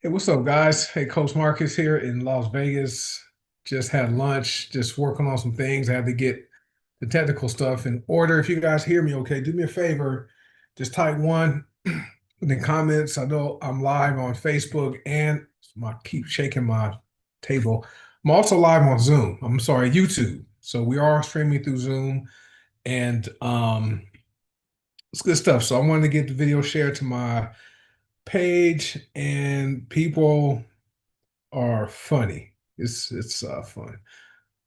Hey, what's up, guys? Hey, Coach Marcus here in Las Vegas. Just had lunch, just working on some things. I had to get the technical stuff in order. If you guys hear me okay, do me a favor, just type one in the comments. I know I'm live on Facebook and I keep shaking my table. I'm also live on Zoom. I'm sorry, YouTube. So we are streaming through Zoom and it's good stuff. So I wanted to get the video shared to my page and people are funny. It's fun.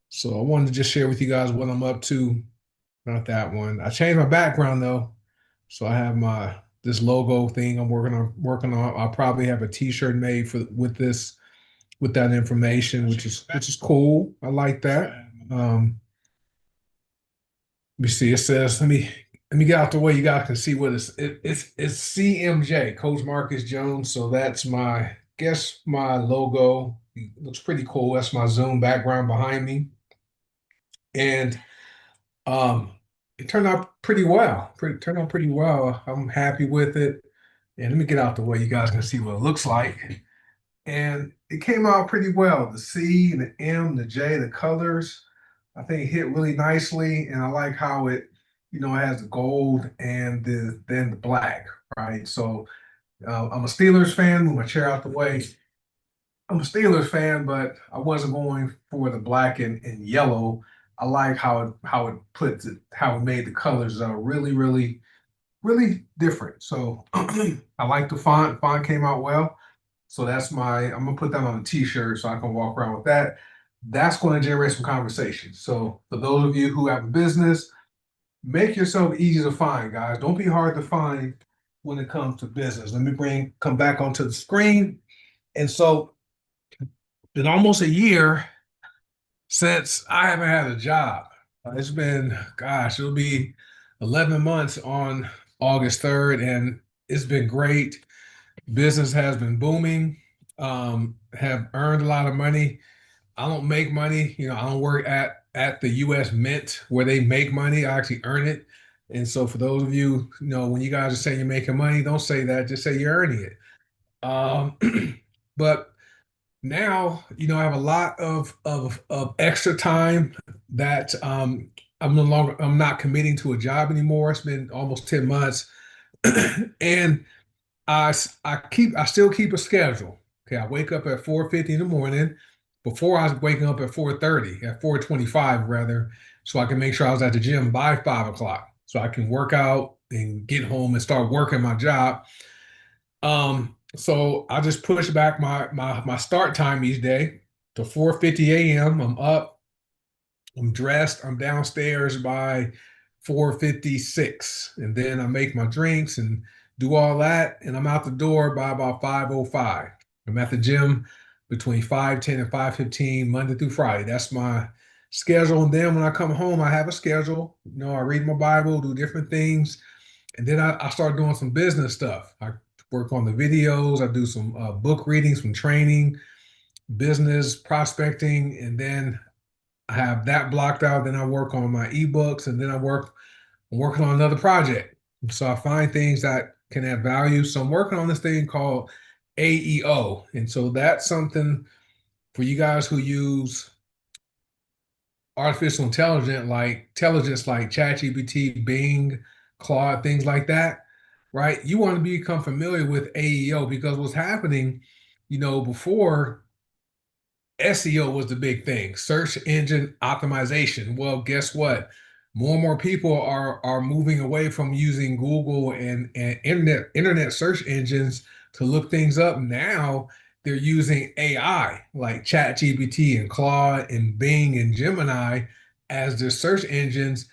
So I wanted to just share with you guys what I'm up to. Not that one. I changed my background though, so I have my this logo thing I'm working on. I'll probably have a T-shirt made for with this with that information, which is cool. I like that. Let me see. It says let me get out the way. You guys can see what it's CMJ, Coach Marcus Jones. So that's my guess my logo. It looks pretty cool. That's my Zoom background behind me. And um it turned out pretty well. Turned out pretty well. I'm happy with it. And let me get out the way. You guys can see what it looks like. And it came out pretty well. The C and the M, the J, the colors, I think it hit really nicely. And I like how it has the gold and then the black, right? So I'm a Steelers fan. Move my chair out the way. I'm a Steelers fan, but I wasn't going for the black and yellow. I like how it made the colors really, really, really different. So I like the font. Font came out well. So I'm gonna put that on a t-shirt so I can walk around with that. That's going to generate some conversation. So for those of you who have a business, make yourself easy to find, guys. Don't be hard to find when it comes to business. Let me come back onto the screen. And so been almost a year since I haven't had a job. It's been, gosh, it'll be 11 months on August 3rd, and it's been great. Business has been booming, have earned a lot of money. I don't make money. I don't work at the U.S. Mint where they make money. I actually earn it. And so for those of you, when you guys are saying you're making money, don't say that. Just say you're earning it. Um, but now, I have a lot of extra time that I'm not committing to a job anymore. It's been almost 10 months. And I still keep a schedule. Okay, I wake up at 4:50 in the morning. Before I was waking up at 4:30, at 4:25 rather, so I can make sure I was at the gym by 5 o'clock, so I can work out and get home and start working my job. So I just push back my start time each day to 4:50 a.m. I'm up, I'm dressed, I'm downstairs by 4:56, and then I make my drinks and do all that, and I'm out the door by about 5:05. I'm at the gym between 5:10 and 5:15 Monday through Friday. That's my schedule. And then when I come home, I have a schedule. I read my Bible, do different things, and then I start doing some business stuff. I work on the videos. I do some book readings, some training, business prospecting, and then I have that blocked out. Then I work on my ebooks, and then I'm working on another project. So I find things that can add value. So I'm working on this thing called AEO, and so that's something for you guys who use artificial intelligence like ChatGPT, Bing, Claude, things like that, right? You want to become familiar with AEO because what's happening, before SEO was the big thing, search engine optimization. Well, guess what? More and more people are moving away from using Google and internet search engines to look things up. Now they're using AI like ChatGPT and Claude and Bing and Gemini as their search engines.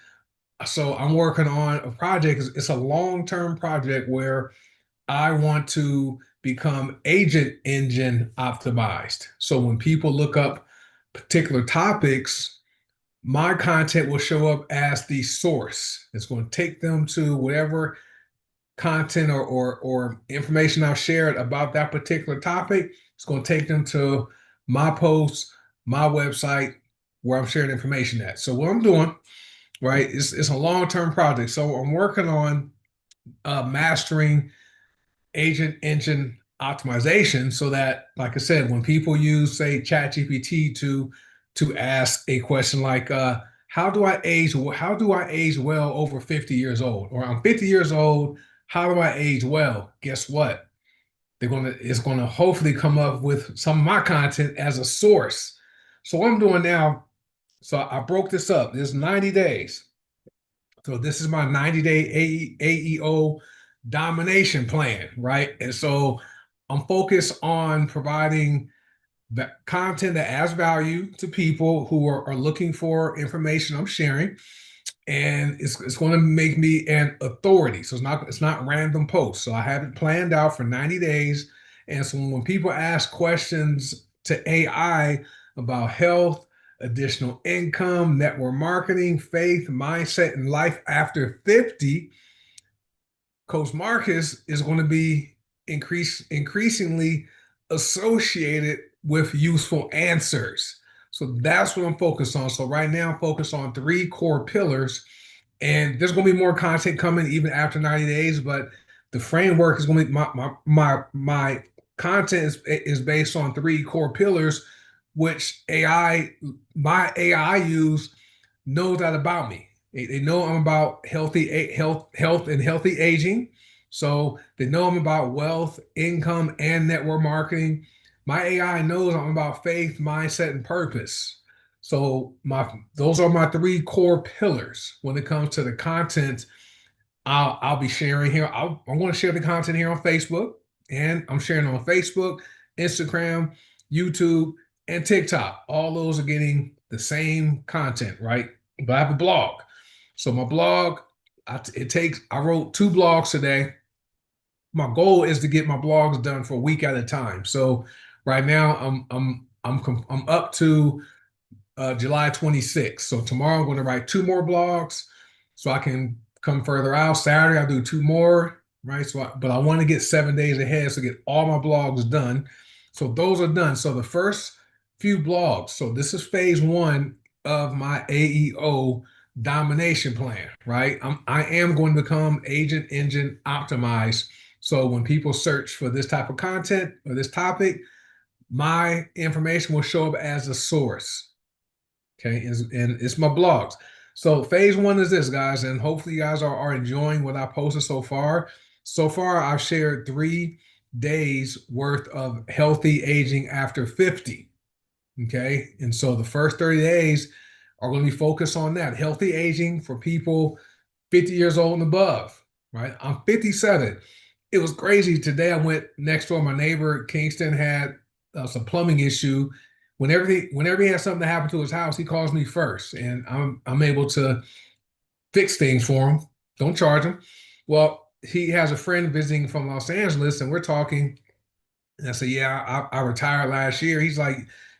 So I'm working on a project. It's a long-term project where I want to become agent engine optimized. So when people look up particular topics, my content will show up as the source. It's going to take them to whatever content or information I've shared about that particular topic. It's going to take them to my post, my website, where I'm sharing information at. So what I'm doing, right, it's a long-term project. So I'm working on mastering agent engine optimization so that, like I said, when people use, say, ChatGPT to ask a question like, how do I age well over 50 years old? Or I'm 50 years old, how do I age well? Guess what? It's gonna hopefully come up with some of my content as a source. So what I'm doing now, so I broke this up. There's 90 days. So this is my 90-day AEO domination plan, right? And so I'm focused on providing the content that adds value to people who are looking for information I'm sharing, and it's going to make me an authority. So it's not random posts. So I have it planned out for 90 days. And so when people ask questions to AI about health, additional income, network marketing, faith, mindset, and life after 50, Coach Marcus is going to be increasingly associated with useful answers. So that's what I'm focused on. So right now, I'm focused on three core pillars, and there's going to be more content coming even after 90 days. But the framework is going to be my content is based on three core pillars, which my AI use knows that about me. They know I'm about health and healthy aging. So they know I'm about wealth, income, and network marketing. My AI knows I'm about faith, mindset, and purpose. So those are my three core pillars when it comes to the content I'll be sharing here. I'm going to share the content here on Facebook, and I'm sharing on Facebook, Instagram, YouTube, and TikTok. All those are getting the same content, right? But I have a blog. So my blog, I wrote 2 blogs today. My goal is to get my blogs done for a week at a time. So right now I'm up to July 26th. So tomorrow I'm going to write 2 more blogs so I can come further out. Saturday I'll do 2 more, right? But I want to get 7 days ahead to get all my blogs done. So those are done. So the first few blogs. So this is phase one of my AEO domination plan, right? I am going to become agent engine optimized. So when people search for this type of content or this topic, my information will show up as a source. Okay, and it's my blogs. So phase one is this, guys, and hopefully you guys are enjoying what I posted so far. So far, I've shared 3 days worth of healthy aging after 50. Okay, and so the first 30 days are going to be focused on that healthy aging for people 50 years old and above, right? I'm 57. It was crazy. Today I went next door. My neighbor, Kingston, had some plumbing issue. Whenever he has something to happen to his house, he calls me first, and I'm able to fix things for him. Don't charge him. Well, he has a friend visiting from Los Angeles, and we're talking. And I said, "Yeah, I retired last year." He's like,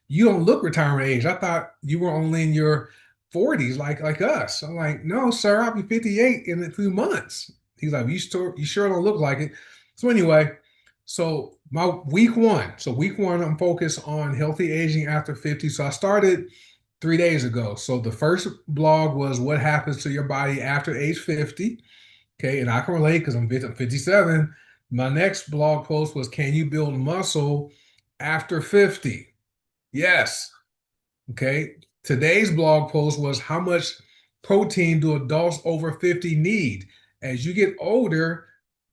"You don't look retirement age. I thought you were only in your 40s, like us." I'm like, "No, sir. I'll be 58 in a few months." He's like, "You sure don't look like it." So anyway, so my week one. So week one, I'm focused on healthy aging after 50. So I started 3 days ago. So the first blog was what happens to your body after age 50. Okay, and I can relate because I'm 57. My next blog post was, can you build muscle after 50? Yes. Okay. Today's blog post was, how much protein do adults over 50 need? As you get older,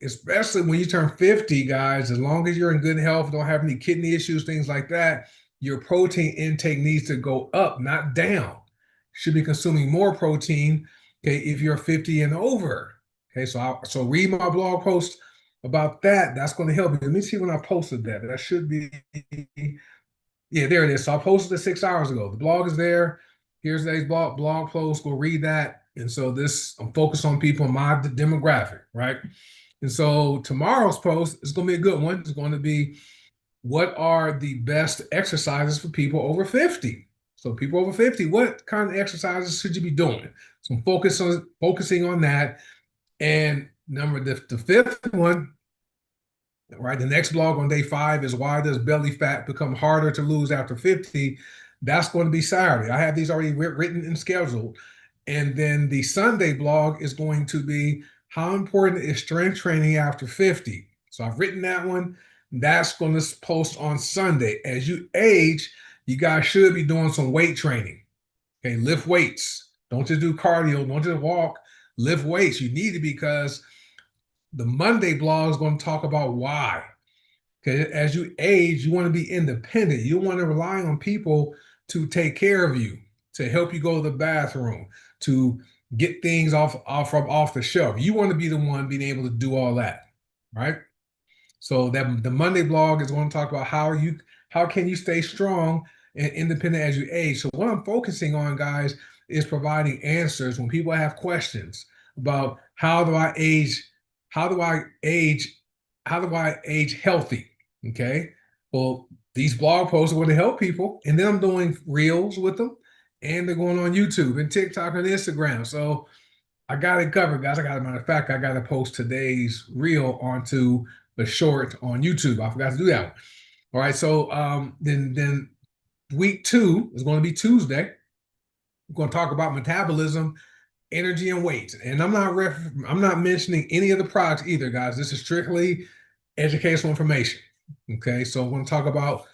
especially when you turn 50, guys, as long as you're in good health, don't have any kidney issues, things like that, your protein intake needs to go up, not down. Should be consuming more protein, okay, if you're 50 and over. Okay, so read my blog post about that. That's going to help you. Let me see when I posted that. That should be, yeah, there it is. So I posted it 6 hours ago. The blog is there. Here's today's blog post. Go read that. And so I'm focused on people in my demographic, right? And so tomorrow's post is going to be a good one. It's going to be, what are the best exercises for people over 50? So people over 50, what kind of exercises should you be doing? So I'm focusing on that. And the fifth one, right? The next blog on day 5 is, why does belly fat become harder to lose after 50? That's going to be Saturday. I have these already written and scheduled. And then the Sunday blog is going to be, how important is strength training after 50? So I've written that one. That's going to post on Sunday. As you age, you guys should be doing some weight training. Okay, lift weights. Don't just do cardio. Don't just walk. Lift weights. You need to because the Monday blog is going to talk about why. Okay, as you age, you want to be independent. You want to rely on people to take care of you, to help you go to the bathroom, to get things off the shelf. You want to be the one being able to do all that, right? So that the Monday blog is going to talk about how can you stay strong and independent as you age. So what I'm focusing on, guys, is providing answers when people have questions about how do I age, how do I age healthy? Okay. Well, these blog posts are going to help people, and then I'm doing reels with them, and they're going on YouTube and TikTok and Instagram. So I got it covered, guys. Matter of fact, I got to post today's reel onto the short on YouTube. I forgot to do that one. All right. So then week 2 is going to be Tuesday. We're going to talk about metabolism, energy, and weight. And I'm not mentioning any of the products either, guys. This is strictly educational information. Okay. So we're going to talk about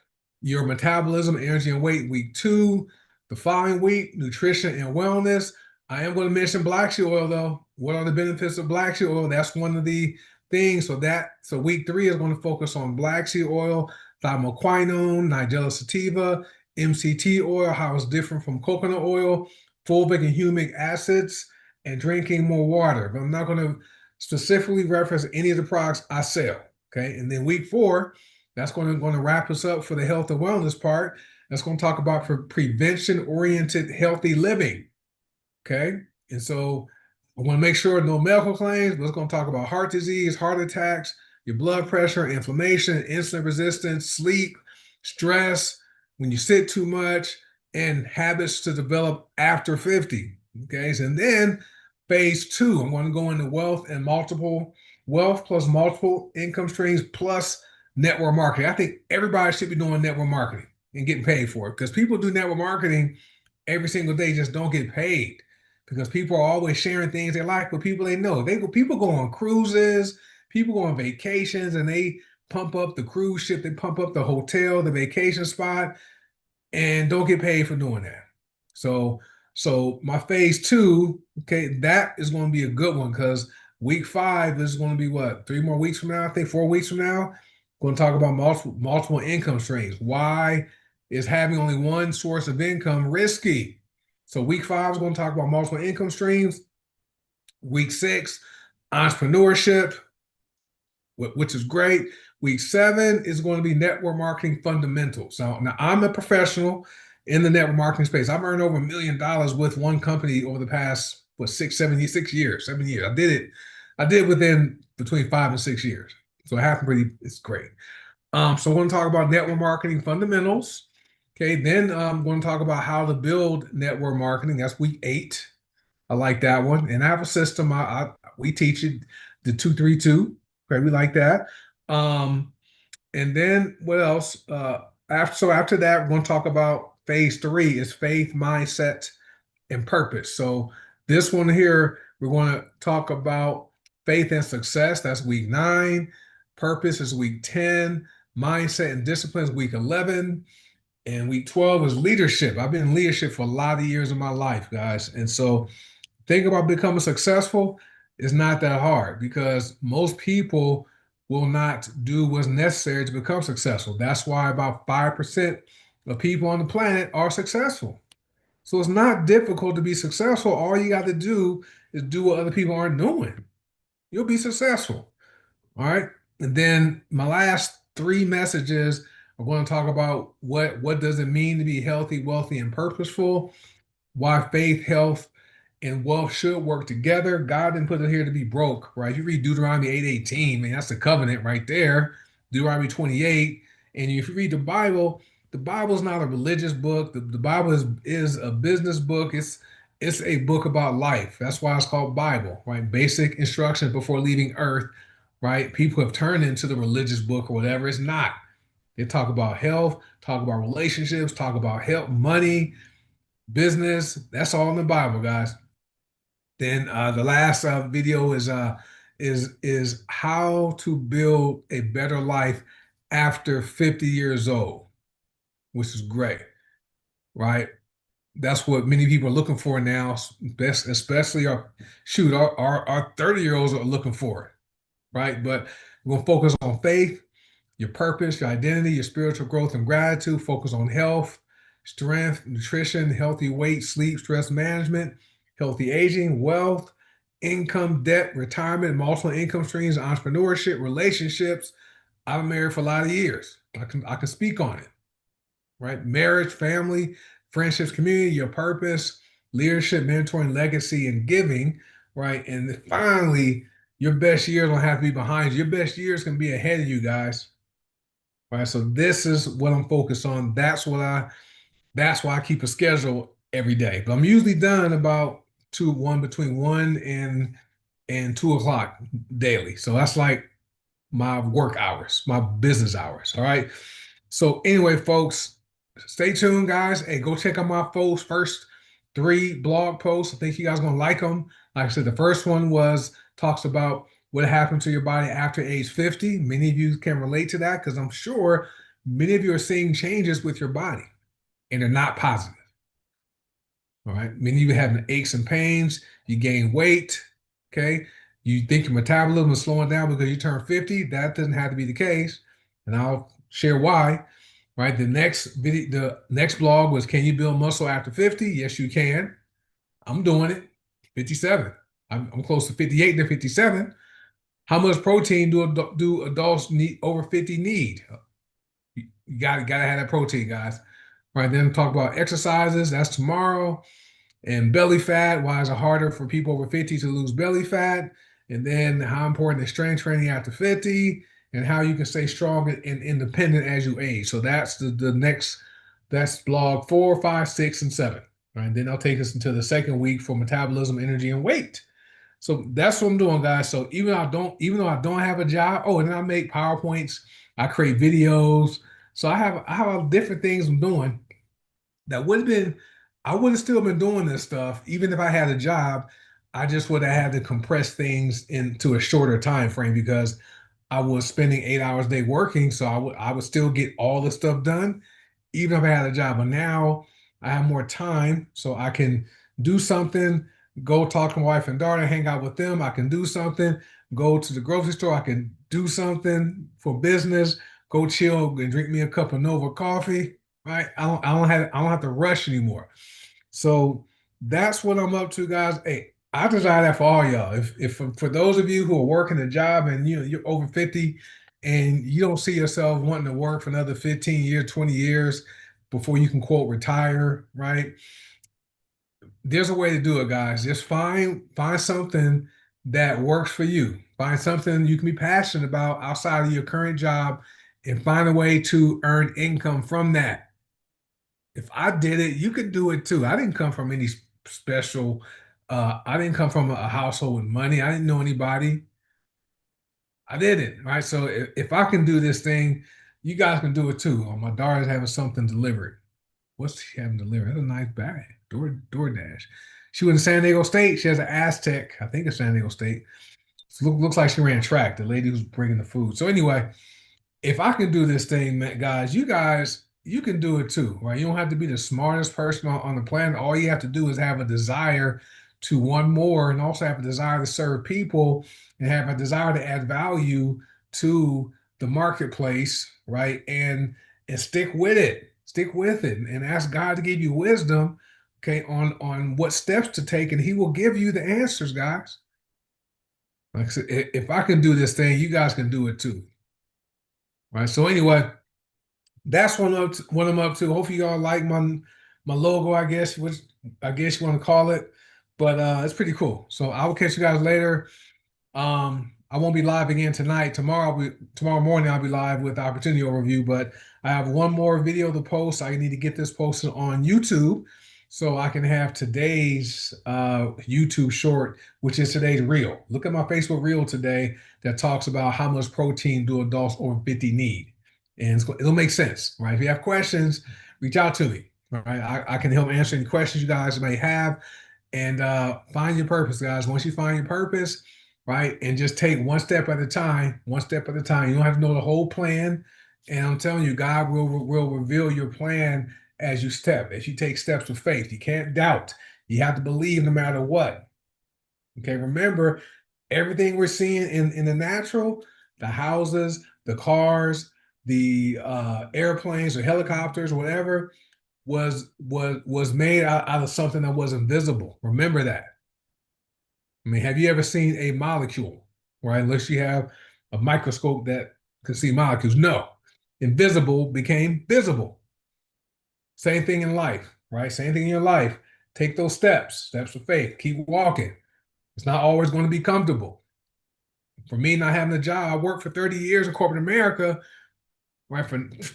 your metabolism, energy, and weight week 2. The following week, nutrition and wellness. I am going to mention black seed oil though. What are the benefits of black seed oil? That's one of the things. So week 3 is going to focus on black seed oil, thymoquinone, nigella sativa, MCT oil, how it's different from coconut oil, fulvic and humic acids, and drinking more water. But I'm not going to specifically reference any of the products I sell. Okay. And then week 4, that's going to wrap us up for the health and wellness part. That's going to talk about for prevention-oriented healthy living. Okay. And so I want to make sure no medical claims, but it's going to talk about heart disease, heart attacks, your blood pressure, inflammation, insulin resistance, sleep, stress, when you sit too much, and habits to develop after 50. Okay. And then phase 2, I'm going to go into wealth plus multiple income streams plus network marketing. I think everybody should be doing network marketing and getting paid for it because people do network marketing every single day, just don't get paid because people are always sharing things they like, but people they know. People go on cruises, people go on vacations, and they pump up the cruise ship, they pump up the hotel, the vacation spot, and don't get paid for doing that. So my phase 2, okay, that is going to be a good one because week 5 is going to be what, 3 more weeks from now? I think 4 weeks from now. Going to talk about multiple income streams. Why is having only one source of income risky? So week 5 is going to talk about multiple income streams. Week 6, entrepreneurship, which is great. Week 7 is going to be network marketing fundamentals. So now I'm a professional in the network marketing space. I've earned over $1 million with one company over the past 7 years. I did it within between 5 and 6 years. So it happened it's great. So we're going to talk about network marketing fundamentals. Okay, then I'm going to talk about how to build network marketing. That's week 8. I like that one. And I have a system. We teach it, the 232. Okay, we like that. And then what else? After that, we're going to talk about phase 3 is faith, mindset, and purpose. So this one here, we're going to talk about faith and success. That's week 9. Purpose is week 10. Mindset and discipline is week 11. And week 12 is leadership. I've been in leadership for a lot of years of my life, guys. And so think about becoming successful. It's not that hard because most people will not do what's necessary to become successful. That's why about 5% of people on the planet are successful. So it's not difficult to be successful. All you got to do is do what other people aren't doing. You'll be successful. All right. And then my last 3 messages are going to talk about what does it mean to be healthy, wealthy, and purposeful, why faith, health, and wealth should work together. God didn't put it here to be broke, right? If you read Deuteronomy 8:18, man, that's the covenant right there. Deuteronomy 28. And if you read the Bible is not a religious book. The Bible is a business book. It's a book about life. That's why it's called Bible, right? Basic instructions before leaving earth, right? People have turned into the religious book or whatever. It's not. They talk about health, talk about relationships, talk about health, money, business. That's all in the Bible, guys. Then the last video is how to build a better life after 50 years old, which is great, right? That's what many people are looking for now, especially our 30-year-olds are looking for it, right? But we're gonna focus on faith, your purpose, your identity, your spiritual growth and gratitude, focus on health, strength, nutrition, healthy weight, sleep, stress management, healthy aging, wealth, income, debt, retirement, multiple income streams, entrepreneurship, relationships. I've been married for a lot of years. I can speak on it, right? Marriage, family, friendships, community, your purpose, leadership, mentoring, legacy, and giving, right? And finally, your best years don't have to be behind you. Your best years can be ahead of you guys. Right. So this is what I'm focused on. That's why I keep a schedule every day. But I'm usually done about between 1 and 2 o'clock daily. So that's like my work hours, my business hours. All right. So anyway, folks, stay tuned, guys. Hey, go check out my first three blog posts. I think you guys are gonna like them. Like I said, the first one talks about what happened to your body after age 50. Many of you can relate to that because I'm sure many of you are seeing changes with your body and they're not positive. All right. Many of you having aches and pains, you gain weight. Okay. You think your metabolism is slowing down because you turn 50. That doesn't have to be the case. And I'll share why. Right. The next blog was, can you build muscle after 50? Yes, you can. I'm doing it. 57. I'm close to 58 to 57. How much protein do adults need over 50 need? You gotta have that protein, guys. Right. Then talk about exercises. That's tomorrow. And belly fat, why is it harder for people over 50 to lose belly fat? And then how important is strength training after 50, and how you can stay strong and independent as you age. So that's that's blog 4, 5, 6, and 7. Right. And then I'll take us into the second week for metabolism, energy, and weight. So that's what I'm doing, guys. So even though I don't have a job, oh, and then I make PowerPoints, I create videos. So I have different things I'm doing that would have been, I would have still been doing this stuff even if I had a job. I just would have had to compress things into a shorter time frame because I was spending 8 hours a day working, so I would still get all the stuff done, even if I had a job. But now I have more time, so I can do something, go talk to my wife and daughter, hang out with them. I can do something, go to the grocery store. I can do something for business, go chill and drink me a cup of Nova coffee. Right? I don't have to rush anymore. So that's what I'm up to, guys. Hey, I desire that for all y'all. If for those of you who are working a job and you're over 50 and you don't see yourself wanting to work for another 15 years, 20 years before you can quote retire, right? There's a way to do it, guys. Just find something that works for you. Find something you can be passionate about outside of your current job and find a way to earn income from that. If I did it, you could do it too. I didn't come from any special, I didn't come from a household with money. I didn't know anybody. I didn't, right? So if I can do this thing, you guys can do it too. My daughter's having something delivered. What's she having delivered? That's a nice bag. DoorDash. She went to San Diego State. She has an Aztec. I think it's San Diego State. Looks like she ran track, the lady who's bringing the food. So anyway, if I can do this thing, man, guys, you can do it too, right? You don't have to be the smartest person on the planet. All you have to do is have a desire to want more and also have a desire to serve people and have a desire to add value to the marketplace, right? And stick with it. Stick with it and ask God to give you wisdom, okay, on what steps to take, and He will give you the answers, guys. Like I said, if I can do this thing, you guys can do it too. Right. So anyway, that's what I'm up to. Hopefully y'all like my logo, I guess, which I guess you want to call it. But it's pretty cool. So I will catch you guys later. I won't be live again tonight. Tomorrow morning I'll be live with the opportunity overview, but I have one more video to post. I need to get this posted on YouTube so I can have today's YouTube short, which is today's reel. Look at my Facebook reel today that talks about how much protein do adults over 50 need. And it'll make sense, right? If you have questions, reach out to me. Right? I can help answer any questions you guys may have. And find your purpose, guys. Once you find your purpose, right, and just take one step at a time, one step at a time. You don't have to know the whole plan. And I'm telling you, God will reveal your plan as you take steps of faith. You can't doubt. You have to believe no matter what. Okay, remember everything we're seeing in the natural, the houses, the cars, the airplanes or helicopters, whatever, was made out of something that was invisible. Remember that. I mean, have you ever seen a molecule, right? Unless you have a microscope that can see molecules. No, invisible became visible. Same thing in life, right? Same thing in your life. Take those steps of faith. Keep walking. It's not always going to be comfortable. For me, not having a job, I worked for 30 years in corporate America, right?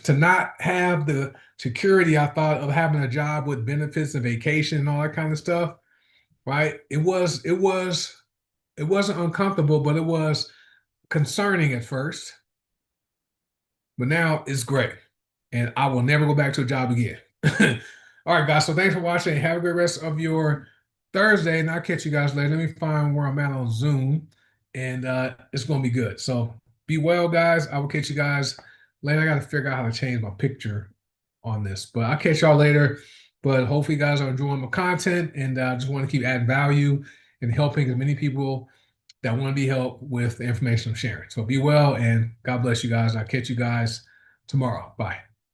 To not have the security I thought of having a job with benefits and vacation and all that kind of stuff, right? It wasn't uncomfortable, but it was concerning at first. But now it's great. And I will never go back to a job again. All right, guys. So thanks for watching. Have a great rest of your Thursday. And I'll catch you guys later. Let me find where I'm at on Zoom. And it's going to be good. So be well, guys. I will catch you guys later. I got to figure out how to change my picture on this. But I'll catch y'all later. But hopefully you guys are enjoying my content. And I just want to keep adding value and helping as many people that want to be helped with the information I'm sharing. So be well and God bless you guys. I'll catch you guys tomorrow. Bye.